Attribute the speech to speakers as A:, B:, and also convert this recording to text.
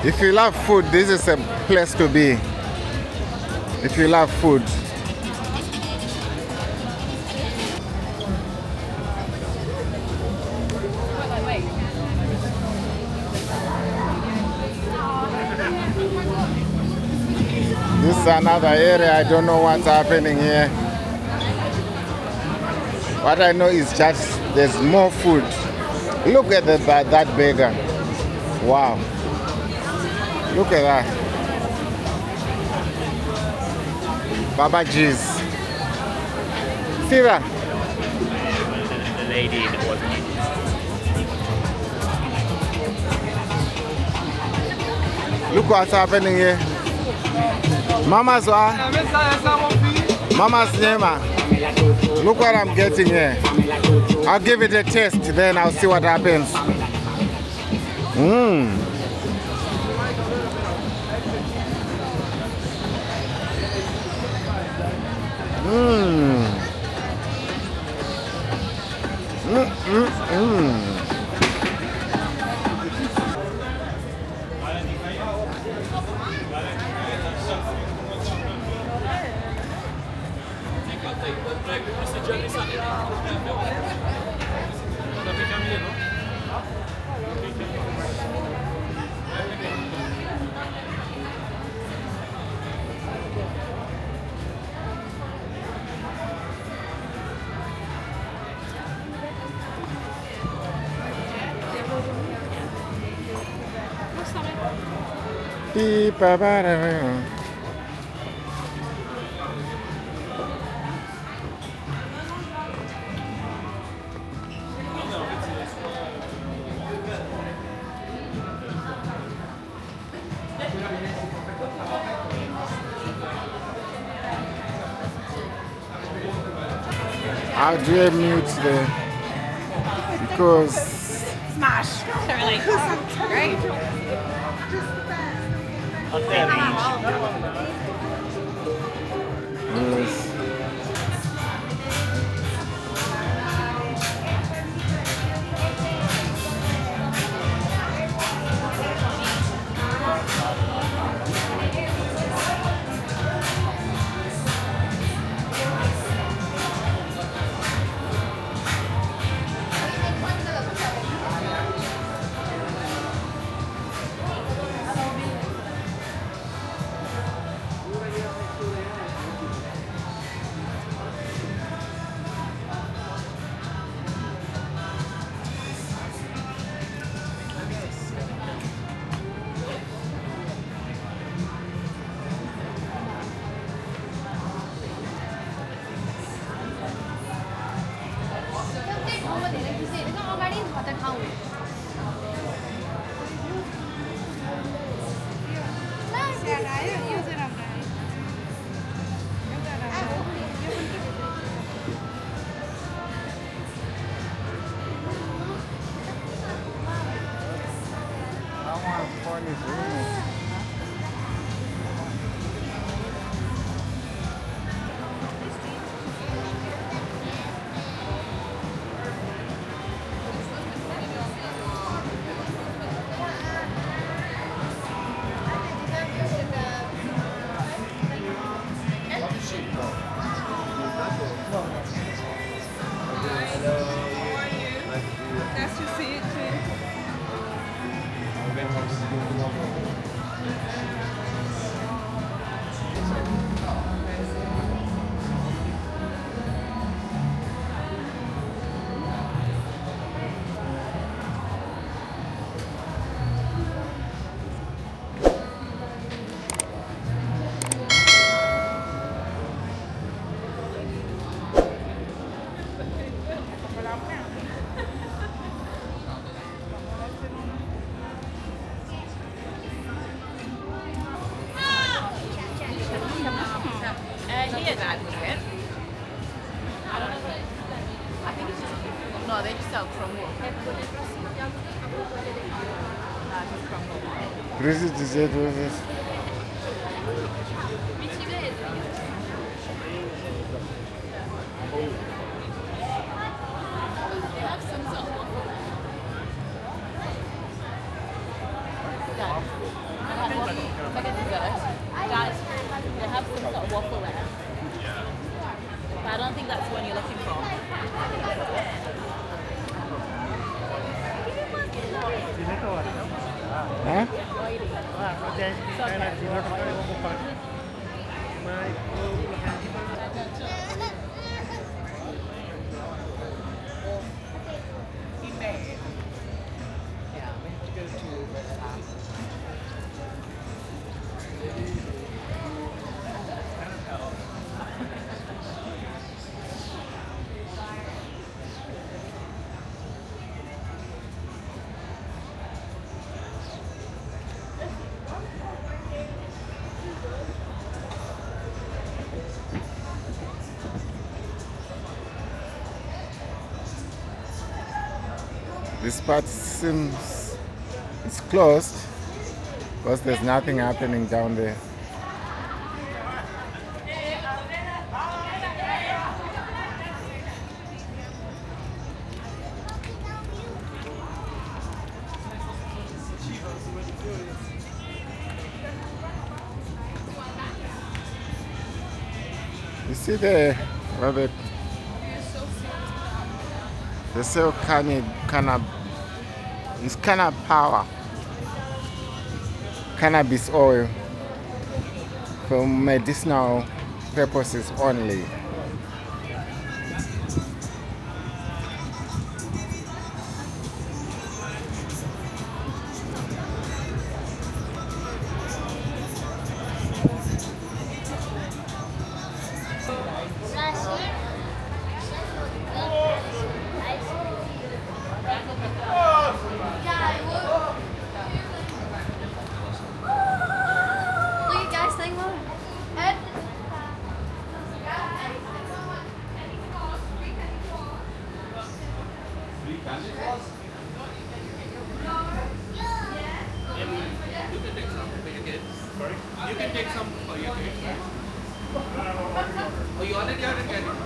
A: If you love food, this is a place to be. If you love food. This is another area. I don't know what's happening here. What I know is just there's more food. Look at that burger. Wow. Look at that. Baba G's. See that?
B: The lady that wasn't
A: Look what's happening here. Mama's what? Mama's Nema. Look what I'm getting here. I'll give it a taste, then I'll see what happens. Mmm. Mmm. Mmm. Mmm. I'll do a mute there because
C: Smash. Totally. Great.
A: yes.
C: Nice to see you too. He has advocate. I don't know. I think it's just no. They just sell crumble. Just crumble.
A: Preciso dizer duas vezes.
C: don't think that's the one you're looking for.
A: Huh? This part seems it's closed because there's nothing happening down there. You see there where they sell it's power, cannabis oil for medicinal purposes only.
C: Look at guys saying look. Ed.
B: You can take some for your kids. Oh, you already have it.